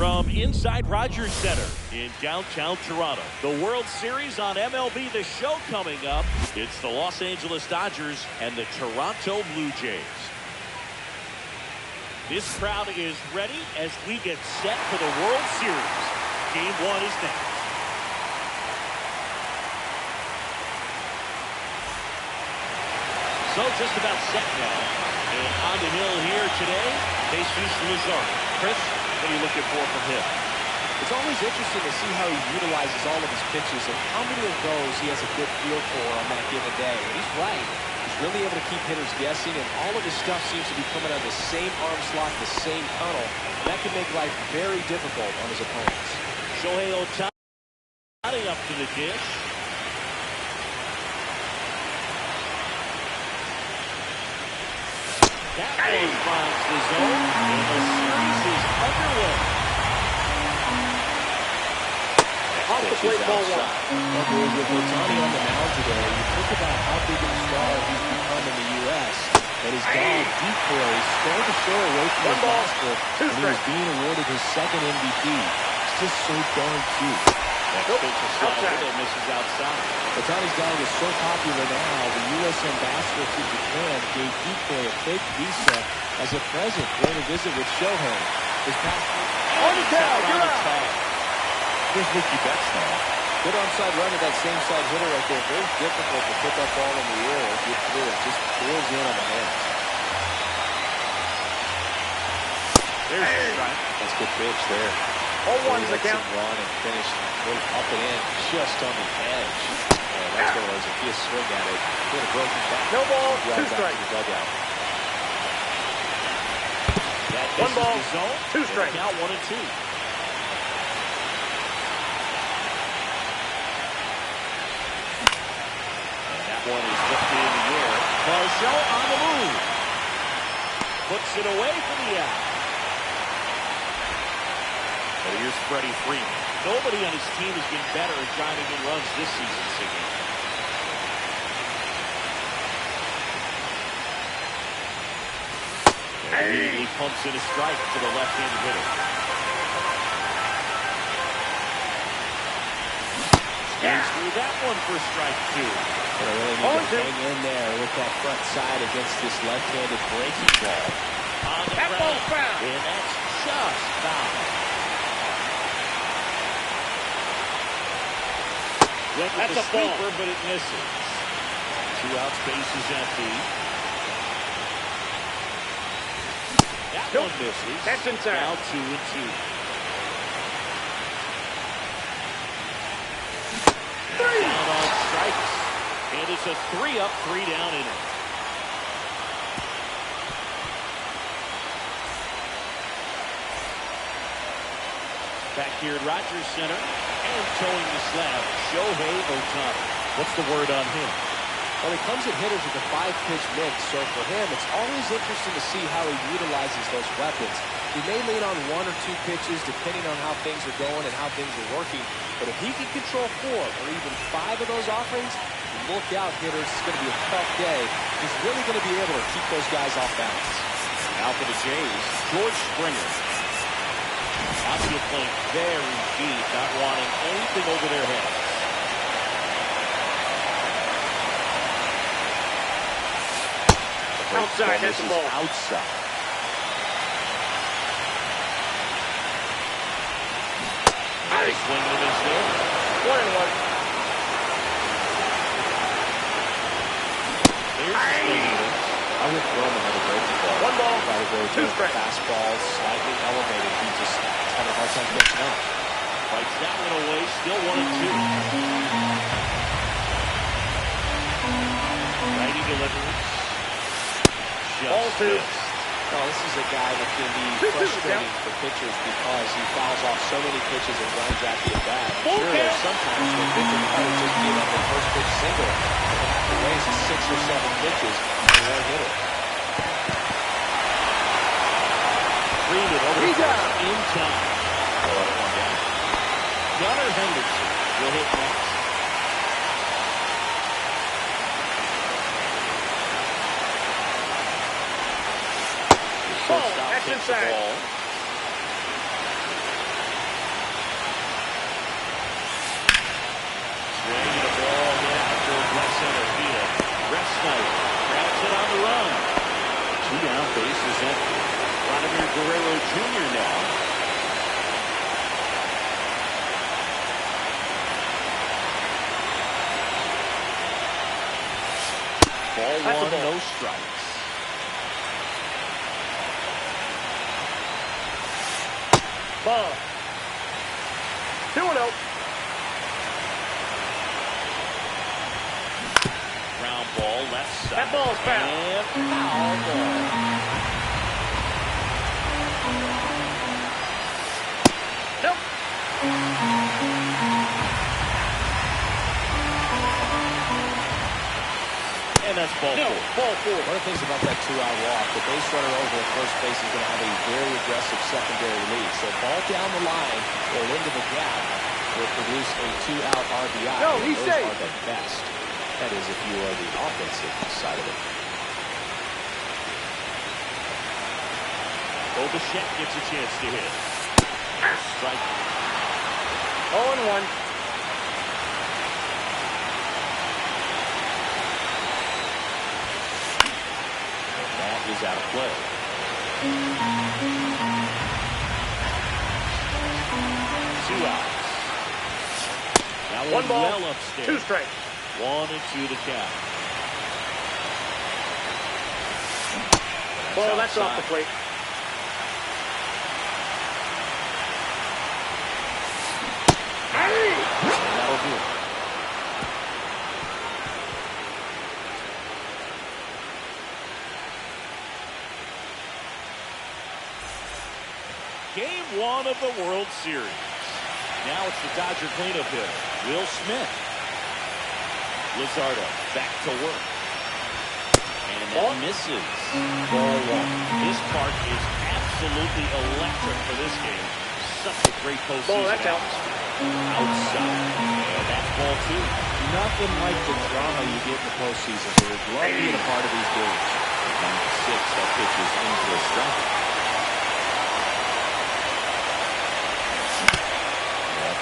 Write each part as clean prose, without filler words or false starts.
From inside Rogers Center in downtown Toronto, the World Series on MLB The Show coming up. It's the Los Angeles Dodgers and the Toronto Blue Jays. This crowd is ready as we get set for the World Series. Game 1 is next. So just about set now. And on the hill here today, Jesus Luzardo. Chris, what are you looking for from him? It's always interesting to see how he utilizes all of his pitches and how many of those he has a good feel for on that given day. And he's right. He's really able to keep hitters guessing, and all of his stuff seems to be coming out of the same arm slot, the same tunnel. That can make life very difficult on his opponents. Shohei Ohtani up to the dish. That one finds the zone, and the series is underway. Off the plate, ball one. Okay, with Ohtani on the mound today, you think about how big of a star he's become in the U.S. And his dog, Decoy, started to show away from his basket when he was being awarded his second MVP. It's just so darn cute. That pitch is outside. Misses outside. Ohtani's dog is so popular now, the U.S. ambassador to Japan gave Decoy a fake visa as a present during a visit with Shohei. His on the tag, you're out. Here's Mookie Betts now. Good onside run to that same side hitter right there. Very difficult to put that ball in the air and get through it. Just pulls in on the hands. There's the strike. That's a good pitch there. 0-1's the count. Run and finish up and in just on the edge. And that's what it was. If he had swing at it, he would have broken back. No ball, right 2 strikes. The dugout. That 1 ball, the zone. 2 strikes. Now 1-2. One is lifted in the air. Marshall on the move. Puts it away for the out. But here's Freddie Freeman. Nobody on his team has been better at driving in runs this season, Siggy. And immediately pumps in a strike to the left-handed hitter. Stands through that one for strike 2. But I really need to hang in there with that front side against this left-handed breaking ball. On the ground, and that's just foul. Went with That's the a ball. sweeper, but it misses. 2 outs, base is empty. That one misses. That's inside. Now 2-2. 3 down on strikes. And it's a 3-up, 3-down inning. Back here at Rogers Center and towing the slab, Shohei Ohtani. What's the word on him? Well, he comes at hitters with a 5-pitch mix, so for him, it's always interesting to see how he utilizes those weapons. He may lean on 1 or 2 pitches depending on how things are going and how things are working, but if he can control 4 or even 5 of those offerings, look out, hitters. It's going to be a tough day. He's really going to be able to keep those guys off balance. Now for the Jays, George Springer. Outfield playing very deep, not wanting anything over their heads. Outside, that's the ball. Outside. Nice swing and a miss there. 1-1. I would throw him another breaking ball. 1 ball, Try to go 2 strikes. Fastball, slightly elevated. He just had a hard time catching up. Fights that one away. Still 1-2. Righty delivers. Ball 2. Well, this is a guy that can be frustrating for pitchers because he fouls off so many pitches and runs after the bat. I'm sure there's sometimes when pitchers try to just give up the first pitch single. They have to raise 6 or 7 pitches and one hitter. Freeman over in time. Gunnar Henderson will hit next. Ball, that's inside. Two down, bases empty. Vladimir Guerrero Jr. now. Ball one, no strikes. Ball. 2-0. Ground ball, left side. That ball's foul. And foul ball. Nope. And that's ball four. Ball four. One of the things about that two-out walk, the base runner over at first base is going to have a very aggressive secondary lead. So ball down the line or into the gap will produce a two-out RBI. No, he's those safe. are the best. That is if you are the offensive side of it. Bichette gets a chance to hit. Strike. 0-1. Is out of play. Two outs. Now One ball, well upstairs. 2 strikes. 1-2 to count. Well, that's off the plate. And that'll do it. Game 1 of the World Series. Now it's the Dodger cleanup hitter, Will Smith. Luzardo back to work. And that misses. Ball one. This park is absolutely electric for this game. Such a great postseason. That's out. Outside. And that's ball two. Nothing like the drama you get in the postseason. So we're glad to be a part of these games. 6, that pitch is into a strike.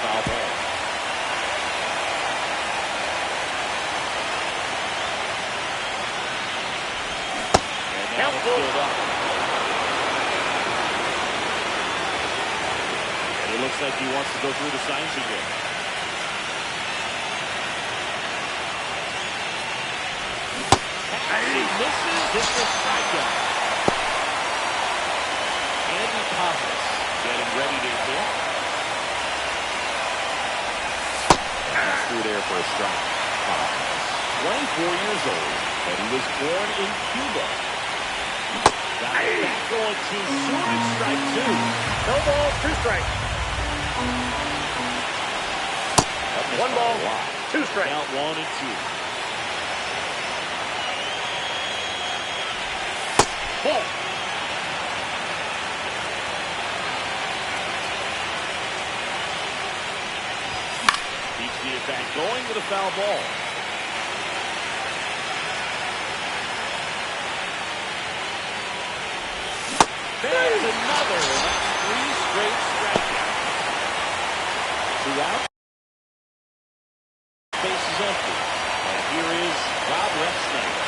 Foul ball. And now it's filled up. And it looks like he wants to go through the signs again. He misses. It's a strikeout. Andy Pappas getting ready to hit. Through there for a strike. 24 years old, and he was born in Cuba. Got it back going too soon at strike 2. No ball, 2 strikes. 1 ball, 2 strikes. Count 1-2. Ball. Keeps the attack going with a foul ball. There's another, and that's 3 straight strikeouts. 2 out. Base is empty. And here is Rob Refsnyder.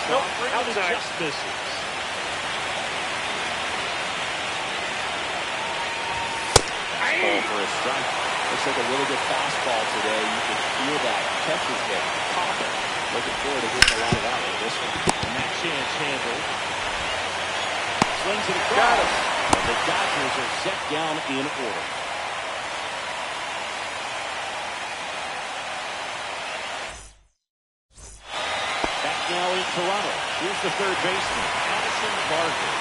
Nope, Outside. outside. Just misses. Fastball for a strike. Looks like a really good fastball today. You can feel that temper's hit, popping. Looking forward to getting a lot of that with this one. And that chance handled. Swings it across. Got him. And the Dodgers are set down in order. Back now in Toronto. Here's the third baseman, Addison Barker.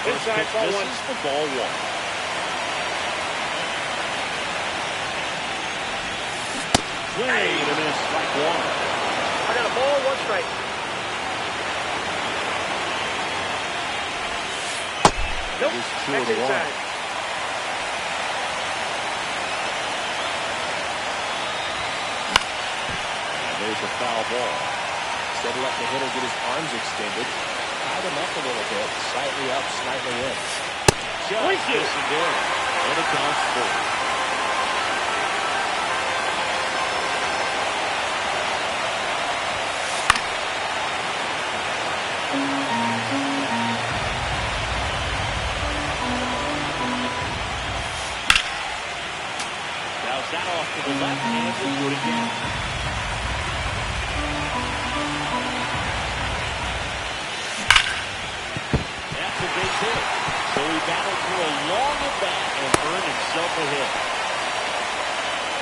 Inside, ball one. This is the ball one. Swing and a miss, strike 1. I got a ball, 1 strike. Nope, It is 2 that's to 1. inside. And there's a foul ball. Instead of letting the hitter get his arms extended, tied him up a little bit, slightly up, slightly in. Just missing there. And it counts 4. bat off to the left, and will do it again. That's a big hit. So he battled through a long at bat and earned himself a hit.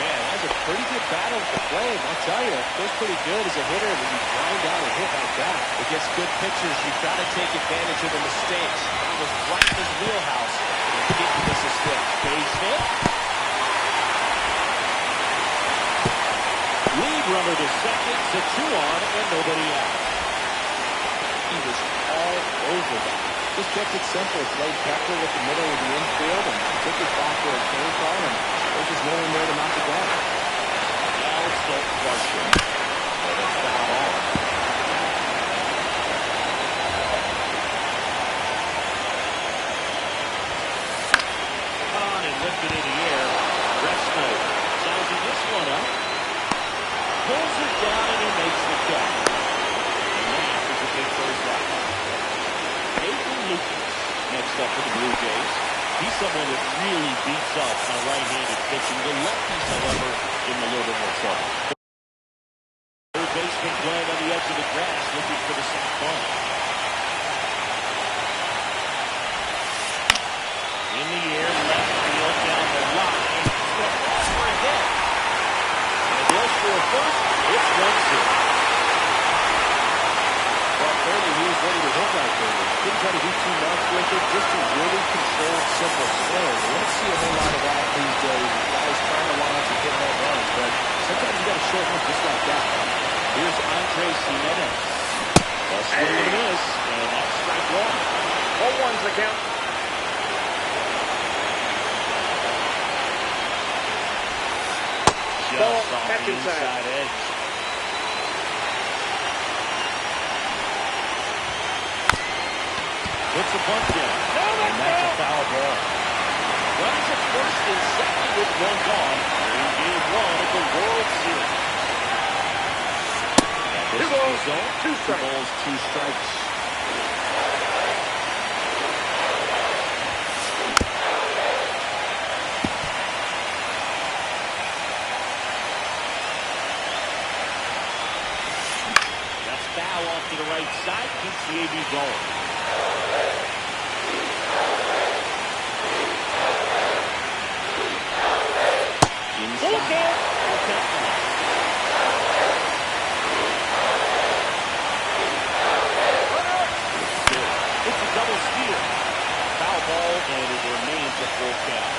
Man, that's a pretty good battle for Flame. I'll tell you, it feels pretty good as a hitter when you grind out a hit like that. Against good pitchers, you've got to take advantage of the mistakes. He was right in his wheelhouse and didn't miss a stick. Base hit. Lead runner to second, so 2 on and nobody out. He was all over that. Just kept it simple. Played Pepper with the middle of the infield and took it back where it came from, and there's just no one there to knock it down. Now it's Don't Crush it. And it's foul ball. On and lifted in the air. Resno sizing this one up. Pulls it down and he makes the catch. And that is a big first out. Lucas next up for the Blue Jays. He's someone that really beats up on right-handed pitching. The lefties, however, give him a little bit more trouble. Third baseman playing on the edge of the grass, looking for the sac bunt. In the air, left field, down the line. Step off for a hit. And they'll score first. It's 1-2. Clearly he was ready to hit right there. Didn't try to do too much with it, just a really controlled, simple swing. We don't see a whole lot of that these days. Guys trying to launch and hit home runs, but sometimes you got to show one just like that. Here's Andres Jimenez. A swing and a miss, and that's strike 1. 0-1's the count. Just Ball, off catch the inside. inside edge. Puts a bunt down, and that's a foul ball. Runs at first and second with 1 gone. In game 1 of the World Series. And this 2 balls, is the result. 2 2 strikes. balls, 2 strikes. That's foul off to the right side. Keeps the AB going. Inside. It's a double steal. Foul ball, and it remains a full count.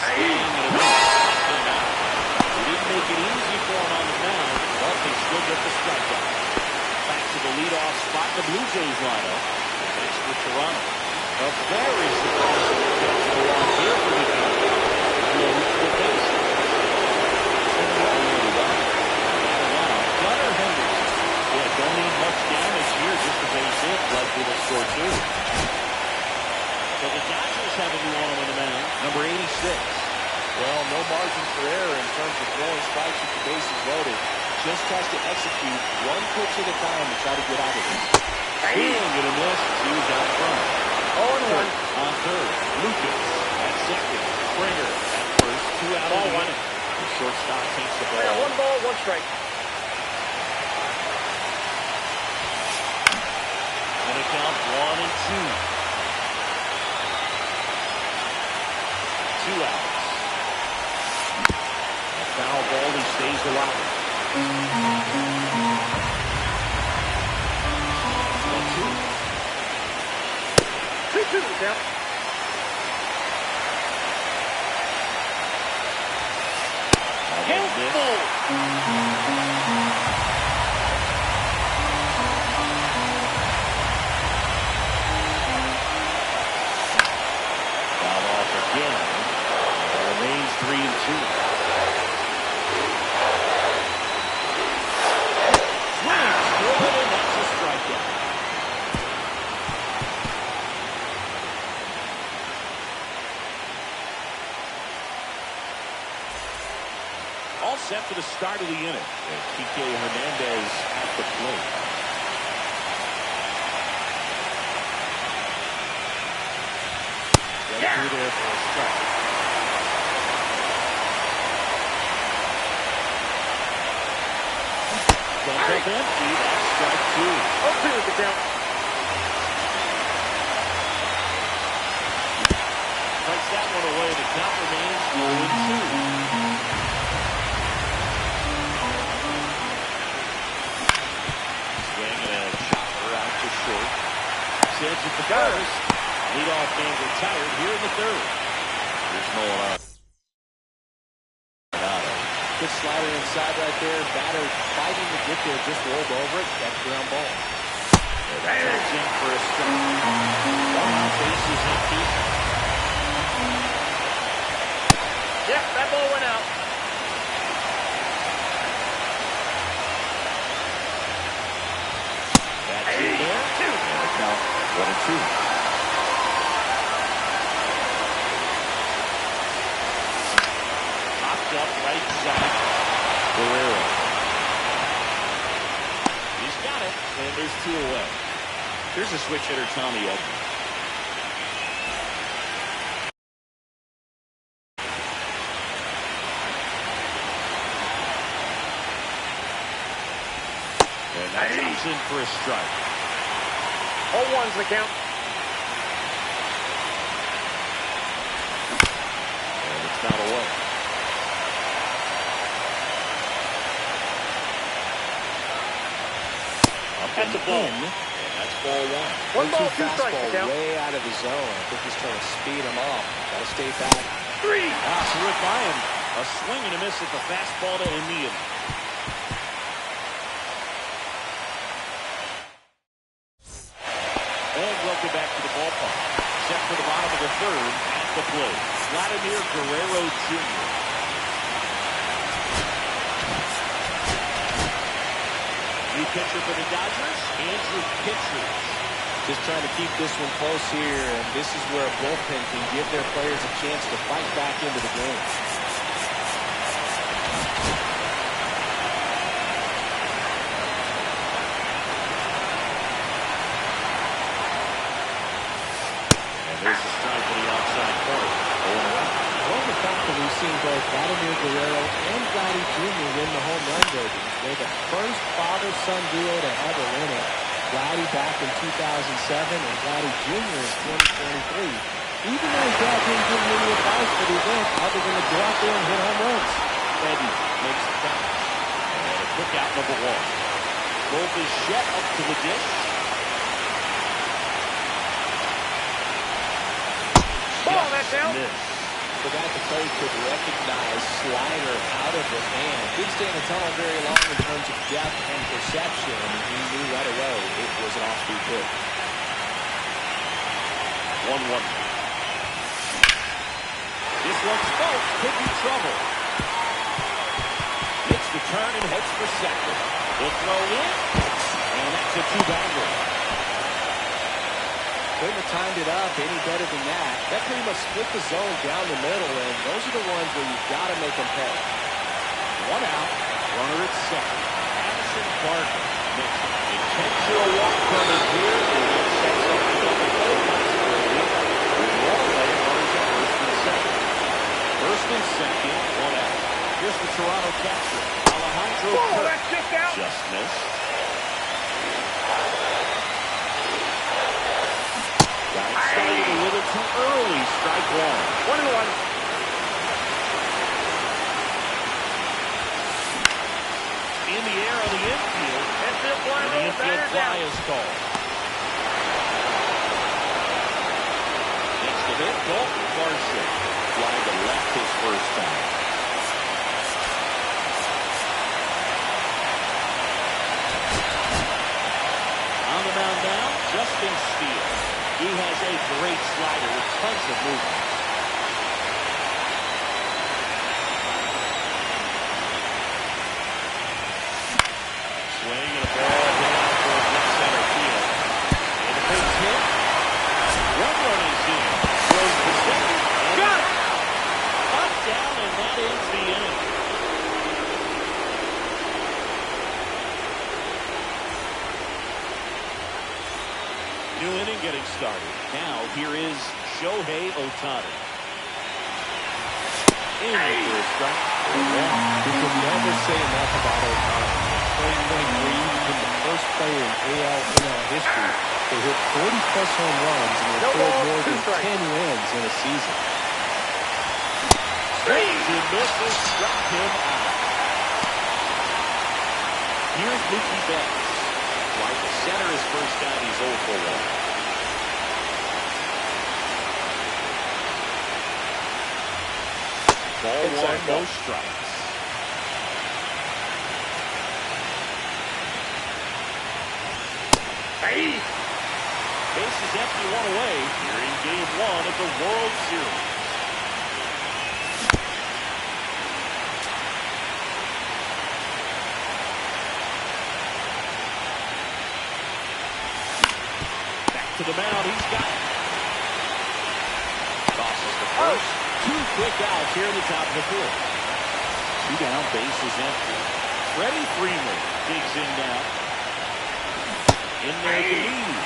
Swing and a miss. They didn't make it easy for him on the mound, but they still get the strikeout. Back to the leadoff spot in the Blue Jays lineup. That's for Toronto. A very surprising catch to go on here for the team. Close the base. Gunnar Henderson. Yeah, don't need much damage here, just a base hit. Likely to score 2. So the Dodgers have a new one on the mound. Number 86. Well, no margin for error in terms of throwing strikes with the bases loaded. Just has to execute 1 pitch at a time to try to get out of it. Swing and a miss. He's out front. 0-1. On third, Lucas at second. Springer at first. 2 out of the Ball 1. inning. The shortstop takes the I got ball. 1 ball, 1 strike. Gonna count 1 and 2. 2 outs. A foul ball, he stays alive. 1-2. 2-2 the count. Count full. Foul off again. It remains 3 and 2. Swings good, and that's a strikeout. All set for the start of the inning. And Kike Hernandez at the plate. Through there for a strike. Comes up empty. That's strike two. 0-2 is the count. Strikes that one away. The count remains 0-2. Swing and a chopper out to short. Sends it to first. Leadoff man retired here in the third. Here's Nolan. Good slider inside right there. Batter fighting to get there. Just rolled over it. Got the ground ball. That's in for a strike. One out, bases empty. Yep, that ball went out. That's in there. And the count 1-2. Up right side. Guerrero. He's got it. And there's two away. Here's a switch hitter, Tommy Edman. And that comes in for a strike. 0-1's the count. And it's not away. That's a ball. And that's ball one. 1 ball, 2 strikes. Fastball way out of the zone. I think he's trying to speed him off. Got to stay back. 3. Threw it by him. A swing and a miss at the fastball to Emil. And welcome back to the ballpark. Set for the bottom of the third at the plate. Vladimir Guerrero Jr. New pitcher for the Dodgers, Andrew Kittredge. Just trying to keep this one close here, and this is where a bullpen can give their players a chance to fight back into the game. And there's a strike to the outside corner. 0-1. Well, the fact that we've seen both Vladimir Guerrero and Vladdy Jr. win the home run derby. They're the first father-son duo to ever win it. Vladdy back in 2007 and Vladdy Jr. in 2023. Even though his dad didn't give him any advice for the event other than to go out there and hit home runs. Eddie makes the catch. And a quick out number one. Bichette up to the dish. Ball, that's out. Miss. Forgot the coach could recognize slider out of the hand. Didn't stay in the tunnel very long in terms of depth and perception. He knew right away it was an off-speed pitch. 1-1. This one's spoke. Could be trouble. Makes the turn and heads for second. He'll throw in. And that's a two-bagger. Couldn't have timed it up any better than that. That pretty much split the zone down the middle, and those are the ones where you've got to make them pay. One out. Runner at second. Addison Barker makes it. Intentional walk coming here. And that sets up the double play possibility. With one away, runners at first and second. First and second, one out. Here's the Toronto catcher, Alejandro Ball, Kirk. that's just out. Just missed. Got excited a little too early. Strike one. 1-1. In the air on the infield. Infield fly And the roll, infield batter's fly out. is called. Next to hit, Dalton Varsho. Fly to left his first time. On the mound now, Justin Steele. He has a great slider with tons of movement. Swing and a ball hit out towards left center field. And the base hit. One run is in. Throws to second. And Got it. up, down, and that ends the inning. New inning getting started. Now here is Shohei Ohtani. In for a strike. You can never say enough about Ohtani. 2023, he's been the first player in AL NL history to hit 40-plus home runs and record more than 10 wins in a season. Swings and misses, struck him out. Here's Mookie Betts. Right to center his first out. He's 0 for 1. Ball one, no strikes. Hey! Base is empty, one away. Here in Game 1 of the World Series. Back to the mound, he's got it. Tosses the first. 2 quick outs here in the top of the 4th. 2 down, base is empty. Freddie Freeman digs in now. In there to lead.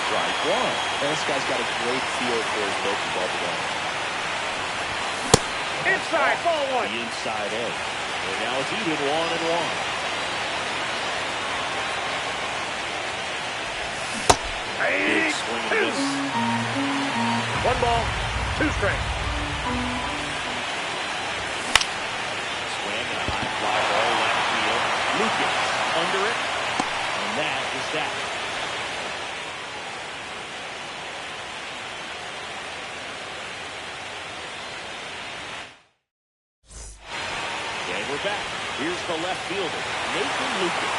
Strike 1. And this guy's got a great feel for his local ball game. Inside, ball 1. The inside edge. And now it's even 1-1. Big swing and miss. 1 ball, 2 strikes. Swing and a high fly ball left field. Lucas under it. And that is that. And we're back. Here's the left fielder, Nathan Lucas.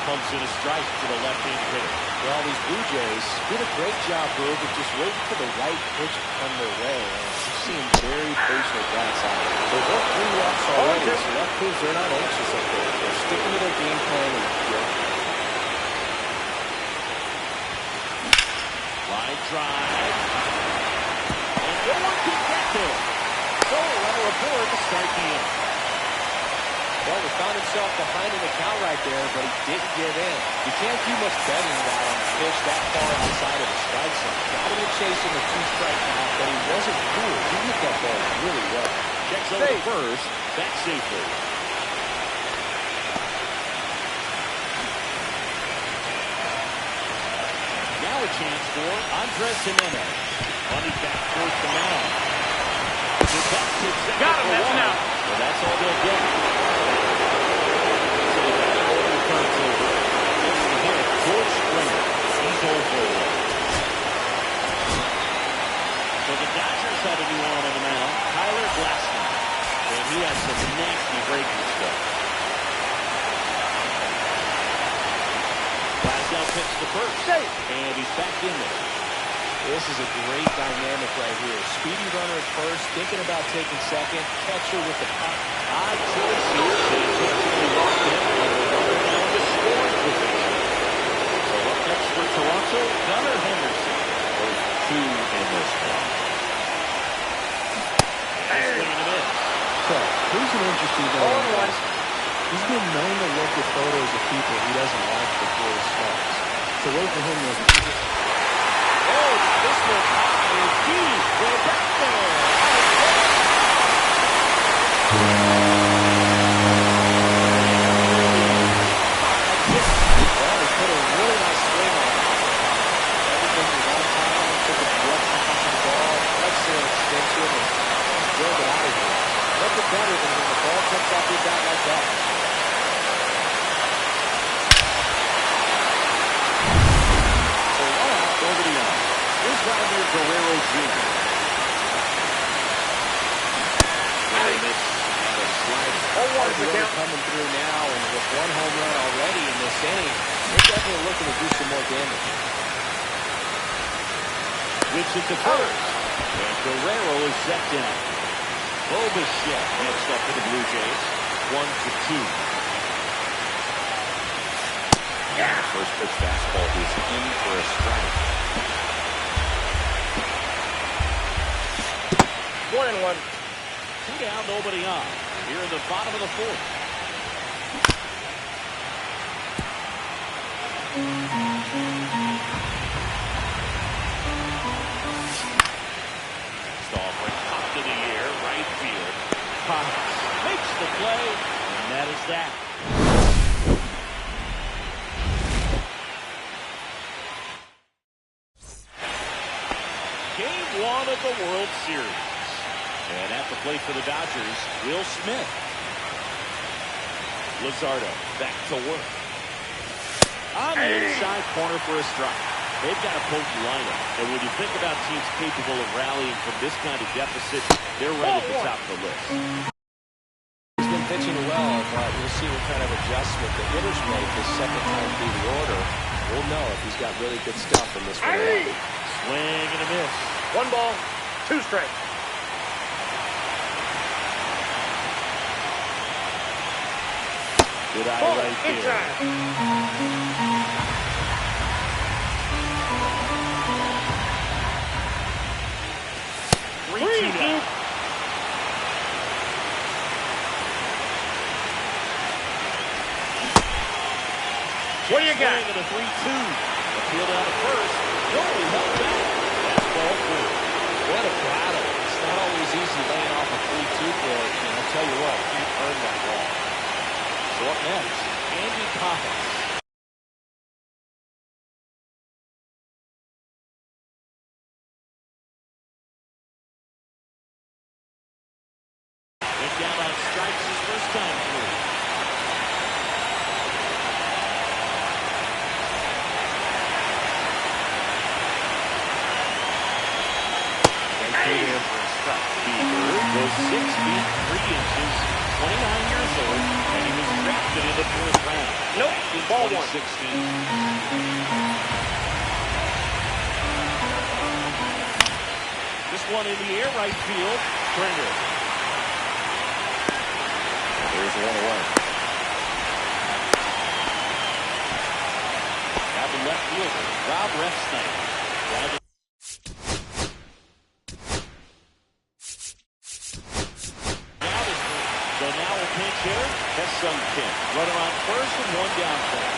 Pumps in a strike to the left-hand hitter. Well, these Blue Jays did a great job, Boo, but just waiting for the right pitch to come their way. You see them very patient at that side. They've got 3 walks already, so that proves they're not anxious up there. They're sticking to their game plan. Line drive. And no one can get there. So runner aboard to start the inning. Well, he found himself behind in the count right there, but he didn't give in. You can't do much better than that on a pitch that far outside of the strike zone. Got him in chasing the 2-strike count, but he wasn't fooled. He hit that ball really well. Checks over to first. Back safely. Now a chance for Andres Jimenez. Running back towards the mound. Got him, that's an out. So that's all they'll get. George Springer, he's over. So the Dodgers have a new arm on the mound, Tyler Glasnow, and he has some nasty breaking stuff. Glasnow picks the first, and he's back in there. This is a great dynamic right here. Speedy runner at first, thinking about taking second, catcher with the pop. Odd choice here, they intentionally lost him, and the runner now in the scoring position. So up next for Toronto, Gunnar Henderson. Both 2 in this one. And swing and a miss. So, here's an interesting note. He's been known to look at photos of people he doesn't like before he starts. So wait for him to... Oh, this one high and deep. Way back there. Well, he put a really nice swing on it. Everything was on time. Took a direct pass to the ball. Excellent extension. And drove it out of here. Nothing better than when the ball comes off your bat like that. So one out over the end. Here's Vladimir Guerrero Jr. Really missed on a slider. 0-1 is the count. Coming through now, and with 1 home run already in this inning, they're definitely looking to do some more damage. Whips it to first. And Guerrero is set down. Bo Bichette next up for the Blue Jays. 1-2. Yeah. First pitch fastball is in for a strike. 1-1. down, nobody on. Here in the bottom of the fourth. Offering up to the air, right field. Pops makes the play, and that is that. Game 1 of the World Series. And at the plate for the Dodgers, Will Smith. Luzardo back to work. On the inside corner for a strike. They've got a potent lineup. And when you think about teams capable of rallying from this kind of deficit, they're right at the top of the list. He's been pitching well, but we'll see what kind of adjustment the hitters make this second time through the order. We'll know if he's got really good stuff in this one. Swing and a miss. 1 ball, 2 strikes. Good eye right there. What do you got? Swing and a 3-2. Appeal down to first. No, he held back. That's ball 4. What a battle. It's not always easy laying off a 3-2 play. And I'll tell you what, he earned that ball. So up next, Andy Collins. Went down on strikes his first time through. Bieber was 6 feet 3 inches, 29 years old, and he was drafted in the 4th round. Nope, In ball 2016. This one in the air, right field. Springer. There's 1 away. Now the left fielder, Rob Refsnyder. So now a pinch hitter has sunk in. Runner on first and 1 down there.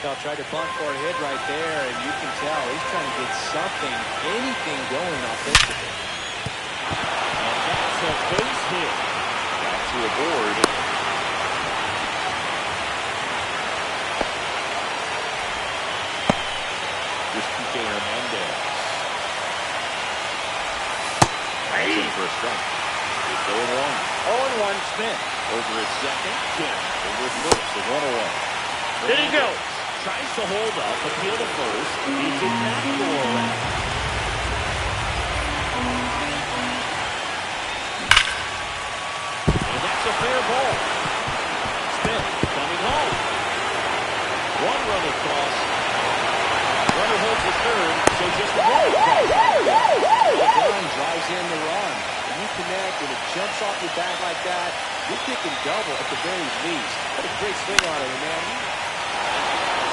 Now tried to bunt for a hit right there, and you can tell he's trying to get something, anything going offensively. And that's a base hit. Back to a board. Hernandez. In for a strike. It's 0-1. 0-1. Smith over at second. Kim over at first. A 1-1. Did he go? Tries to hold up. Appeal to first. He did not go around. And that's a fair ball. Smith coming home. 1 run across. Runner holds the third, so just 1 across. LeBron drives in the run. When you connect and it jumps off your bat like that, you're kicking double at the very least. What a great swing on it, man.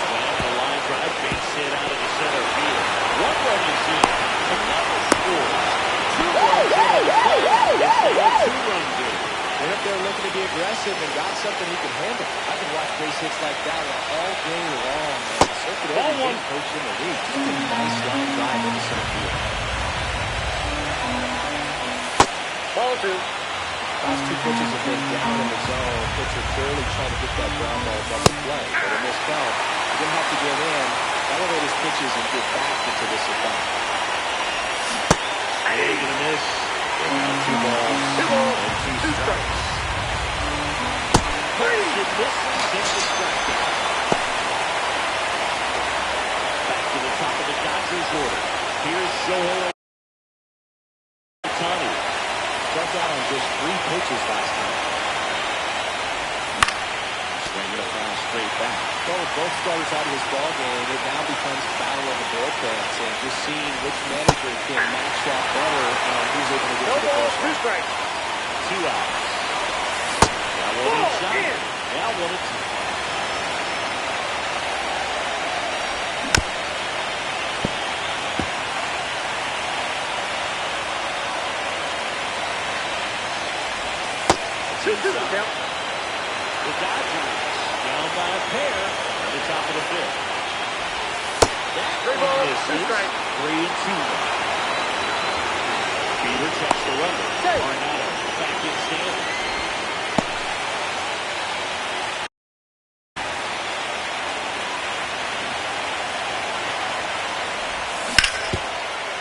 Swing the line drive, base hit out of the center field. 1 run is in. Another scores. 2 runs in on the play. Yes, they got 2 runs in. Went up there looking to be aggressive and got something he can handle. I can watch base hits like that all day long. So could every game coach in the league. Just a nice line drive into center field. Ball 2. Last 2 pitches have been down in the zone. Pitcher clearly trying to get that ground ball double play. But in this count, you're going to have to get in, elevate his pitches, and get back into this at-bat. Swing and a miss. 2 balls. 2 strikes. It misses, gets the strikeout. Back to the top of the Dodgers order. Here's Shohei Ohtani. Struck out on just 3 pitches last time. Swinging a foul straight back. Well, with both starters out of this ballgame, it now becomes the battle of the bullpens and just seeing which manager can match that better and who's able to get No to the balls, first 2 one. strikes. 2 outs. Now 1 inside. Now 1-2. Two side. count. The Dodgers down by a pair at the top of the fifth. That Three balls, misses. two strikes. 3-2. Bieber checks the runner. Save. Arenado back in standing.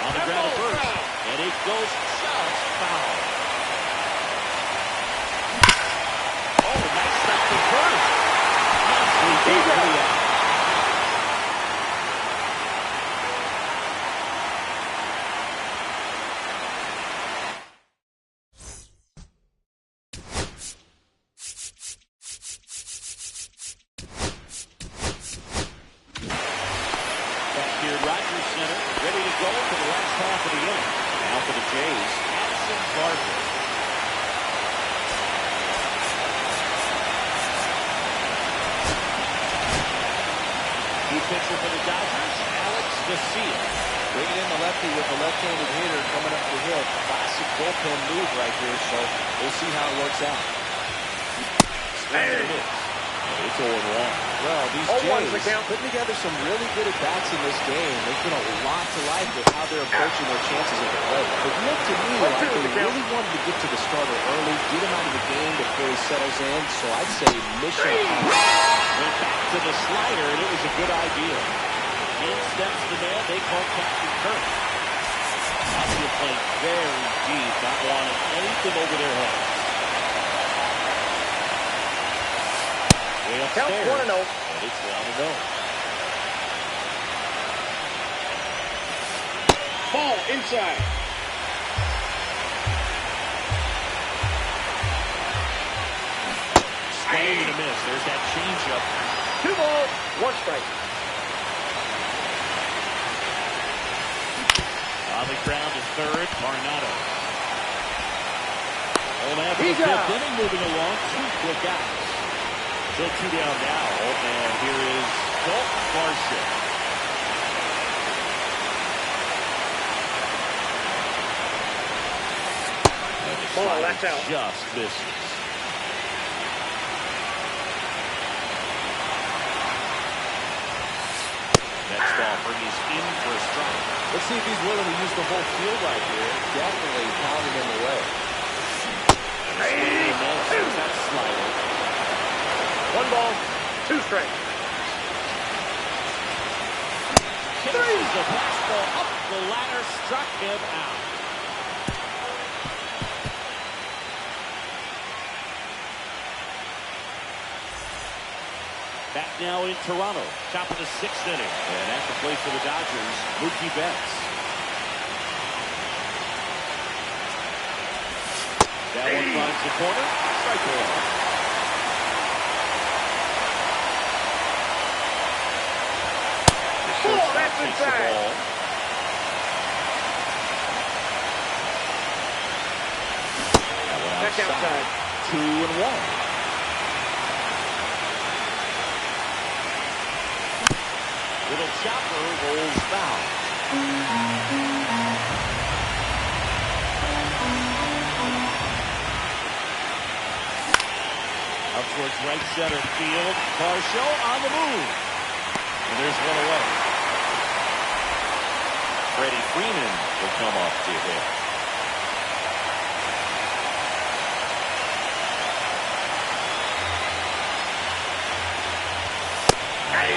On the ground at first, and it goes just foul. Oh, nice stop to first. Nicely done for the out. Back here, Rogers Center, ready to go for the last half of the inning. Now for the Jays, Addison Barber. New pitcher for the Dodgers, Alex Garcia. Bringing in the lefty with the left-handed hitter coming up to hit. Classic bullpen move right here, so we'll see how it works out. Swing and a miss. And it's 0-1. Well, these 0-1's the Jays count. putting together some really good at-bats in this game. There's been a lot to like with how they're approaching their chances at the plate. It looked to me like they really wanted to get to the starter early, get him out of the game before he settles in. So I'd say mission accomplished. Went back to the slider, and it was a good idea. In steps the man they call Captain Kirk. Outfield playing very deep, not wanting anything over their heads. Way Count upstairs, 1-0. and it's 1-0. Ball inside. Swing and a miss. There's that changeup. 2 balls, 1 strike. On the ground to third, Arenado. Home after the He's fifth out. inning, moving along, 2 quick outs. Still 2 down now, and here is Dalton Varsho. And the Ball, slider that's out. just misses. Next offering is in for a strike. Let's see if he's willing to use the whole field right here. Definitely pounding him away. There's that slider. 1 ball, 2 strikes. Chases the fastball up the ladder, struck him out. Back now in Toronto, top of the 6th inning. And at the plate for the Dodgers, Mookie Betts. That one finds the corner. Strike one. Oh, that's Takes the inside. ball. That one Back outside. 2-1. Little chopper rolls foul. Up towards right center field. Varsho on the move. And there's one away. Freddie Freeman will come up to hit.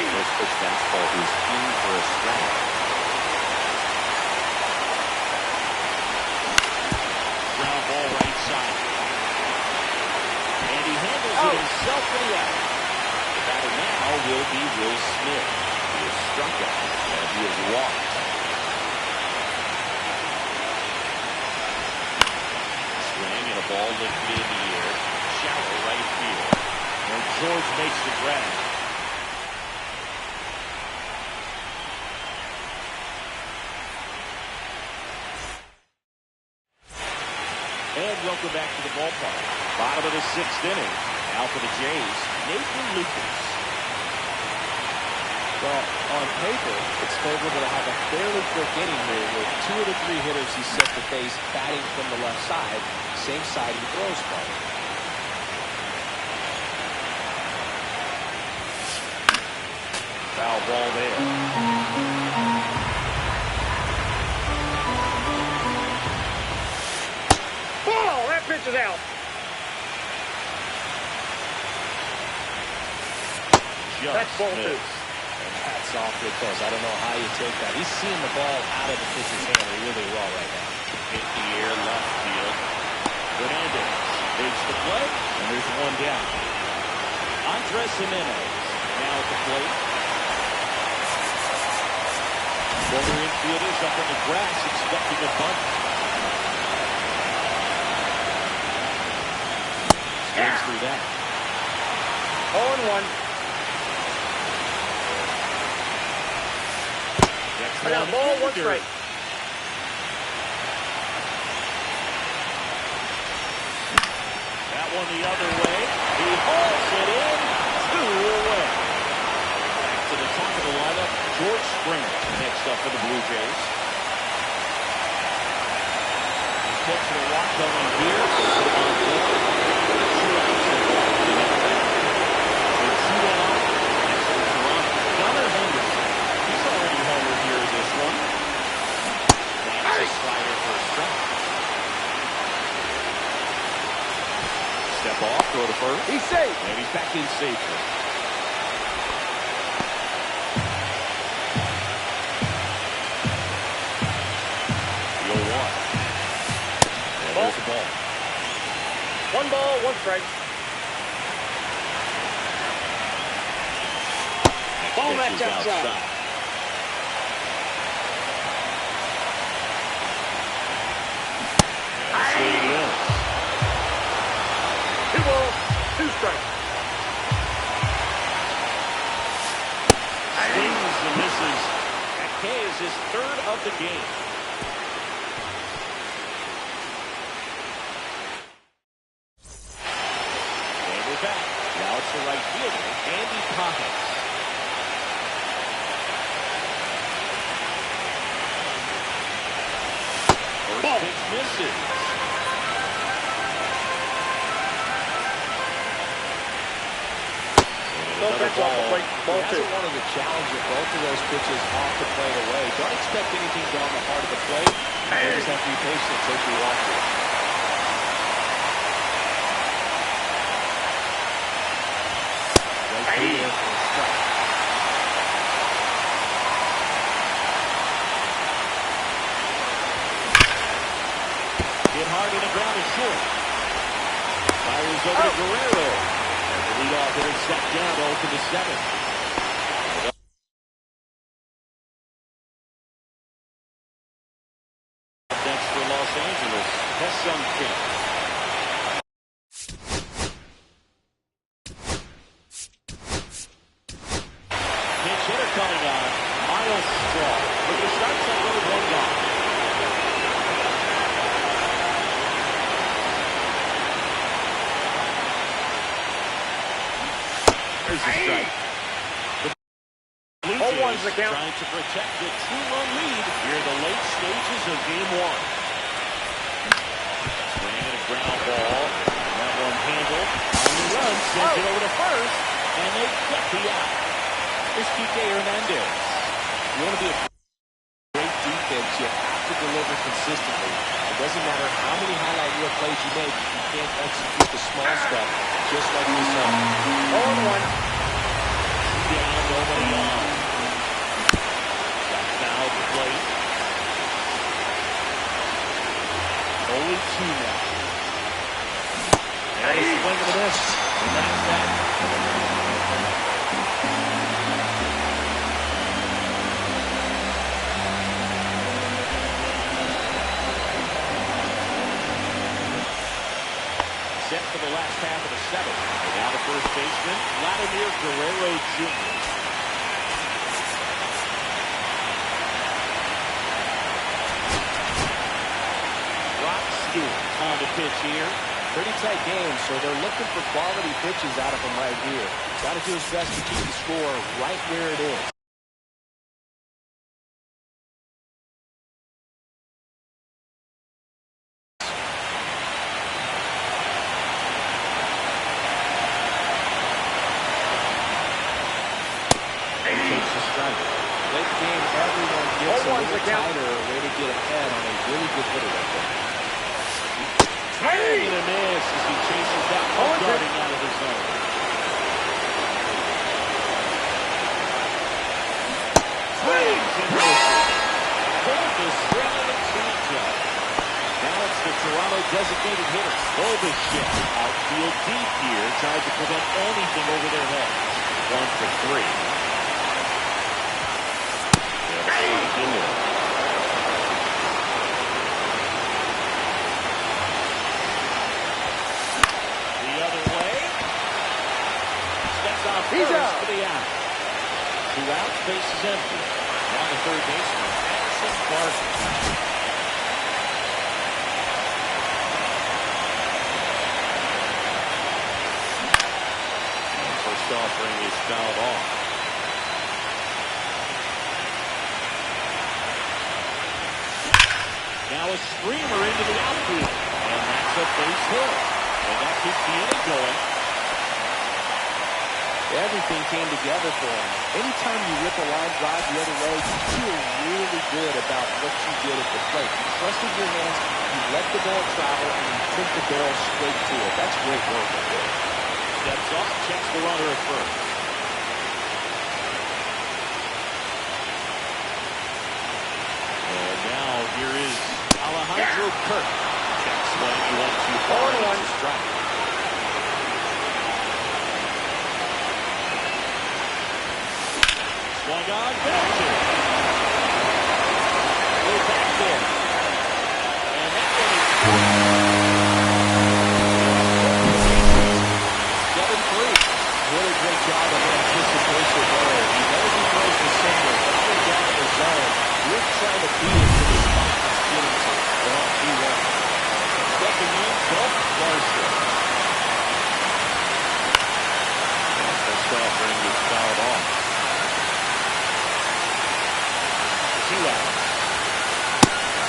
First pitch fastball is in for a strike. Ground ball right side. And he handles it himself for the out. The batter now will be Will Smith. He is struck out and he is walked. Swing and a ball lifted in the air. Shallow right field. And George makes the grab. And welcome back to the ballpark. Bottom of the 6th inning. Now for the Jays, Nathan Lucas. Well, on paper, it's favorable to have a fairly quick inning here with 2 of the 3 hitters he set to face batting from the left side, same side he throws from. ball there. Ball! That pitch is out. That's ball two. And that's awfully close. I don't know how you take that. He's seeing the ball out of the pitcher's hand really well right now. Hit the air left field. Hernandez makes the play, and there's one down. Andres Jimenez now at the plate. Former infielders up in the grass expecting a bunt. Swings through that. 0-1. I got a ball, one strike. That one the other way. He hauls it in. 2 away. Back to the top of the lineup. George Springer next up for the Blue Jays. Pitch to the walk going here. On board. 2 outs and 1 out. Next to Toronto. Gunnar Henderson. He's already homered here in this one. That's a slider for a strike. Step off, throw to first. He's safe. And he's back in safely. The 0-1. And there's the ball. 1 ball, 1 strike. Ball match outside. Swing in. 2 balls, 2 strikes. Swings and misses. That K is his 3rd of the game. And we're back. Now it's the right fielder, Andy Pajes. First pitch misses. No pitch off the plate, ball 2. Hasn't wanted to challenge both of those pitches off the plate away. Don't expect anything down the heart of the plate. You just have to be patient as you watch it. Right through there for a strike. Hit hard in the ground to short. Fires over to Guerrero. And the leadoff hitter stepped down to open the 7th. Next for Los Angeles, Ha-Seong Kim. Pinch hitter coming on, Miles Straw. With the starts on road, 1 gone. There's the strike. The Blue Jays the count. trying to protect the 2-run lead here in the late stages of Game 1. Swing and a ground ball. That one handled. On the run, sends it over to first, and they get the out. Here's Kike Hernandez. You want to be a great defense, you have to deliver consistently. It doesn't matter how many highlight reel plays you make if you can't execute the small stuff, just like we saw. 0-1. Down, nobody on. Got fouled the plate. Only 2 now. And a swing and a miss. And that's that. Set for the last half of the 7th. And now the first baseman, Vladimir Guerrero Jr. Rock Stewart on the pitch here. Pretty tight game, so they're looking for quality pitches out of him right here. Got to do his best to keep the score right where it is. Takes a strike. slider, a way to get ahead on a really good hitter right there. Swing and a miss as he chases that one darting out of the zone. Swings and misses. Pulled the string of the changeup. Now it's the Toronto designated hitter. Bobichet outfield deep here, trying to prevent anything over their heads. 1 for 3. Into it. The other way. Steps off He's first out. for the out. 2 outs, base is empty. Now the third baseman, Madison Barton. First offering is fouled off. Now a screamer into the outfield. And that's a base hit. And that keeps the inning going. Everything came together for him. Anytime you rip a line drive the other way, you feel really good about what you did at the plate. You trusted your hands, you let the ball travel, and you took the barrel straight to it. That's great work right there. Steps up, checks the runner at first. And now here is Alejandro Kirk. Check swing, he went too far. It's a strike. Swung on, Belcher. Way back there. And that one is 7-3. Really great job of anticipation there. He knows he throws the single. Coming down the zone, you're trying to beat it to the spot he's getting to. Well, he won. stepping in, Dalton Varsho. First offering is fouled off. 2 outs.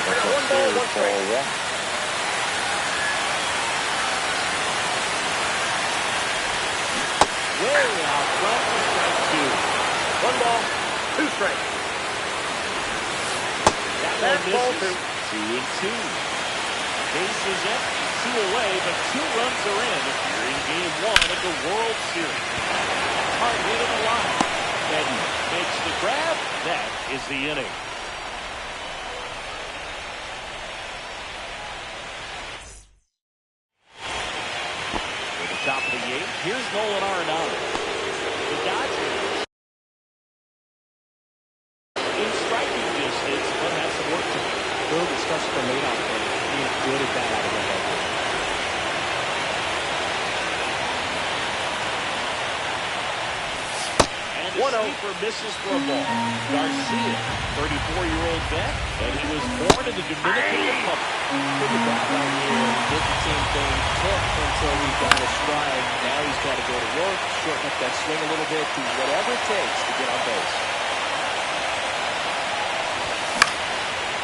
That's upstairs, ball 1. Way out front for strike 2. 1 ball, 2 strikes. That That's one ball misses. 2-2. Base is empty, 2 away, but 2 runs are in here in Game 1 of the World Series. Hard hit in the line. Edden makes the grab. That is the inning. For the top of the 8th, here's Nolan Arenado. The Dodgers in striking distance, but has some work to do. Bill discussed the leadoff and being good at that out of the head. And the sweeper misses for a ball. Garcia, 34-year-old vet, and he was born in the Dominican Republic. Look at that right here. He did the same thing. Took until he got a stride. Now he's got to go to work, shorten up that swing a little bit, do whatever it takes to get on base.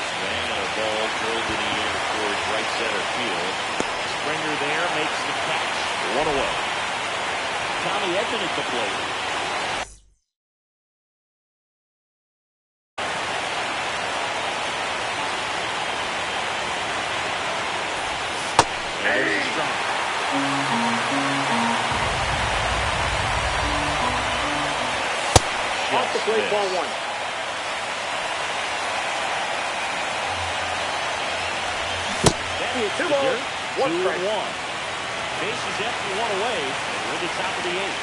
Swing and a ball drilled in the air towards right center field. Springer there makes the catch. 1 away. Tommy Edman at the plate. And there's a strike. Off the plate, ball 1. That hits 2 the balls, dirt. 1 strike. 2-1. Base is empty, 1 away. And we're at the top of the 8th.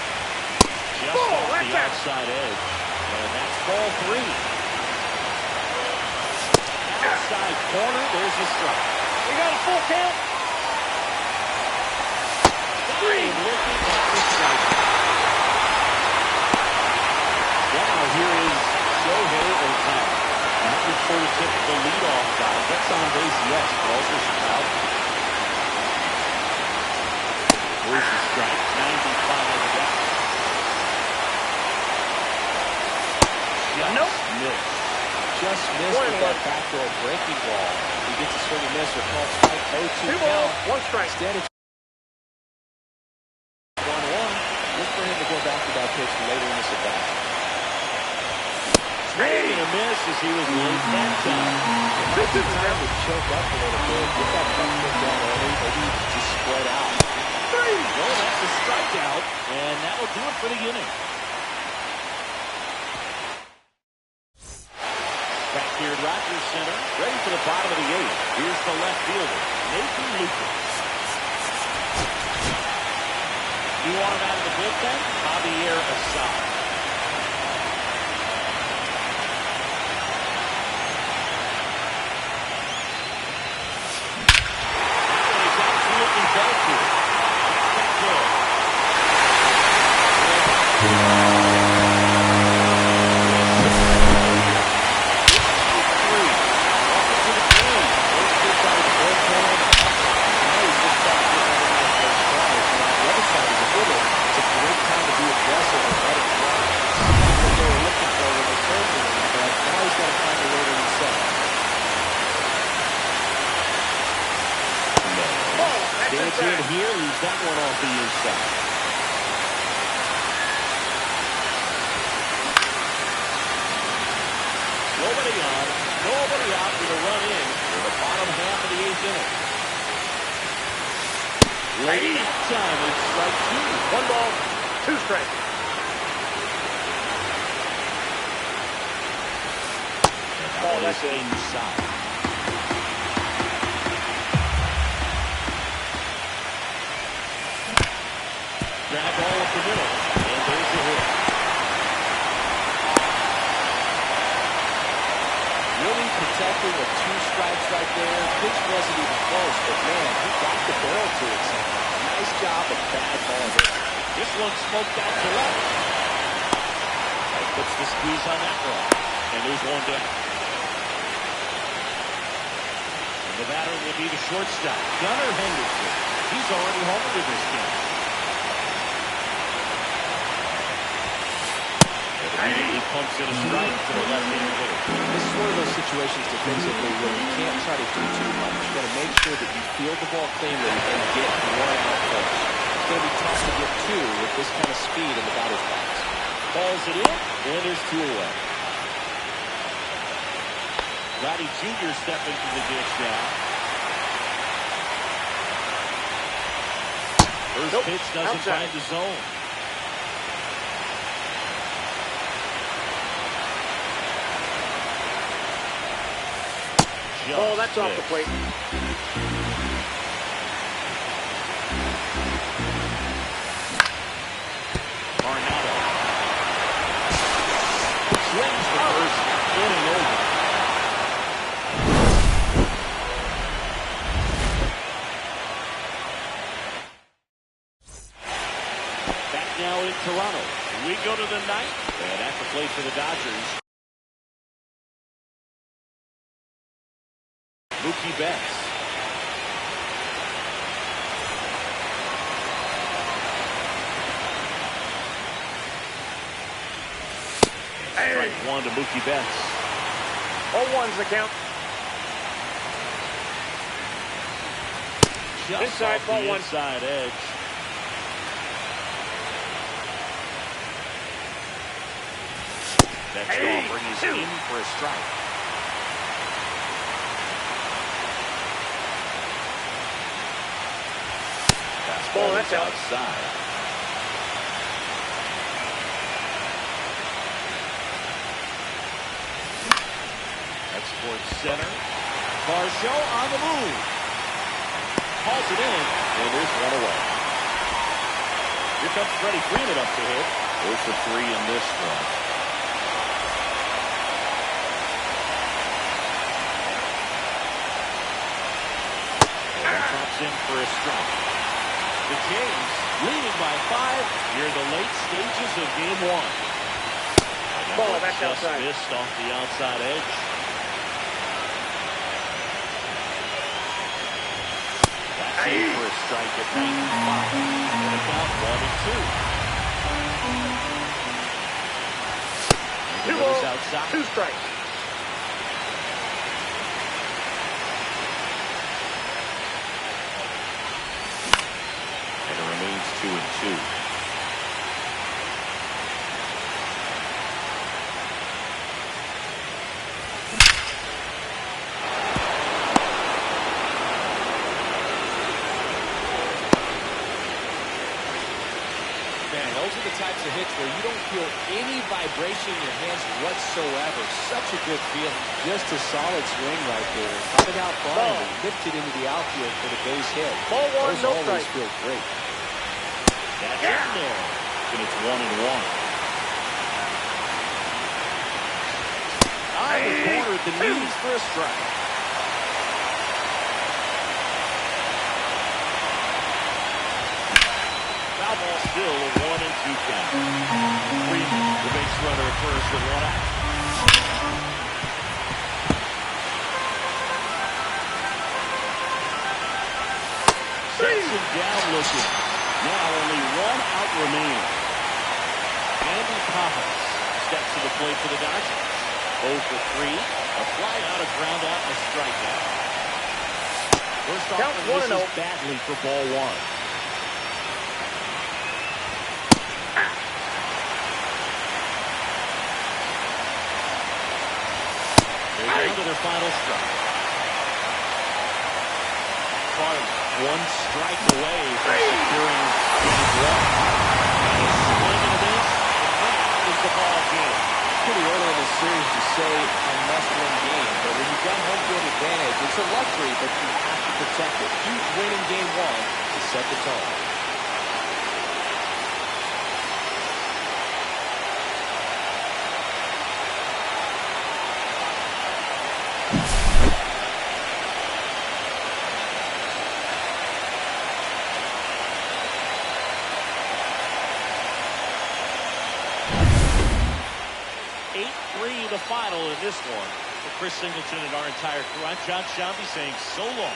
Just Ball, off right the back. outside edge. And that's ball 3. Outside corner, there's a strike. We got a full count. Looking at the strike. Now here is Shohei Ohtani. Not your prototypical leadoff guy. Gets on base, yes, but also some out. Here's the strike. 95 on the back. Nope. Missed. Just missed with that backdoor breaking ball. He gets a swing and miss or called strike 0-2 2 balls, count. 1 strike. Instead it's 1-1. Look for him to go back to that pitch later in this at bat. Swing and a miss as he was late that time. This is time to choke up a little bit. Get that front foot down early. Maybe just spread out. No, that's a strikeout, and that'll do it for the inning. Back here at Rogers Center, ready for the bottom of the eighth. Here's the left fielder, Nathan Lucas. You want him out of the bullpen? Javier Assad. In here, leaves that one off the inside. Nobody on, nobody out with a run in for the bottom half of the eighth inning. Late that time, it's strike two. 1 ball, 2 strikes. Ball, that's inside. Grab ball up the middle, and there's the hit. Really protecting with 2 strikes right there. Pitch wasn't even close, but man, he got the barrel to it somehow. Nice job of bad ball hit. This one smoked out to left. That puts the squeeze on that one, and there's one down. And the batter will be the shortstop, Gunnar Henderson. He's already homered in this game. He pumps in a strike to the left-handed hitter. This is one of those situations defensively where you can't try to do too much. You got to make sure that you field the ball cleanly and get 1 out first. It's going to be tough to get 2 with this kind of speed in the batter's box. Balls it in, and there's 2 away. Roddy Jr. stepping to the ditch now. First pitch doesn't find the zone. Oh, that's off the plate. Arnado swings the first inning over. Back now in Toronto. We go to the ninth, and at the plate for the Dodgers, Mookie Betts. Strike 1 to Mookie Betts. 0-1's the count. Just Inside, off ball the 1. inside edge. That ball brings in for a strike. Ball, that's outside. That's towards center. Varsho on the move. Calls it in, and there's 1 away. Here comes Freddie Freeman up to hit. 0 for 3 in this one. And drops in for a strike. The Jays leading by 5 near the late stages of game 1. Ball, that's just outside. missed off the outside edge. That's in for a strike at 95. And a count 1 and 2. 2 balls, outside. 2 strikes. And it remains 2 and 2. Those are the types of hits where you don't feel any vibration in your hands whatsoever. Such a good feeling. Just a solid swing right there. Caught it out front and lifted into the outfield for the base hit. Ball one, Those no always strike. feel great. That's in there. And it's 1-1. On the corner at the knees for a strike. Foul ball still a 1-2 count. Freeman, the base runner at first with one out. Sets him down looking. Now only one out remaining. Andy Pajas steps to the plate for the Dodgers. 0 for 3. A fly out, a ground out, and a strikeout. First off, Count 1-0. badly for ball one. They're down to their final strike. Farm one strike away from securing game one. And a swing and a miss, and that is the ball game. Pretty early in the series to say a must-win game, but when you've got home field advantage, it's a luxury, but you have to protect it. Huge win in game one to set the tone. The final in this one. For Chris Singleton and our entire crew, I'm John Shambi saying so long.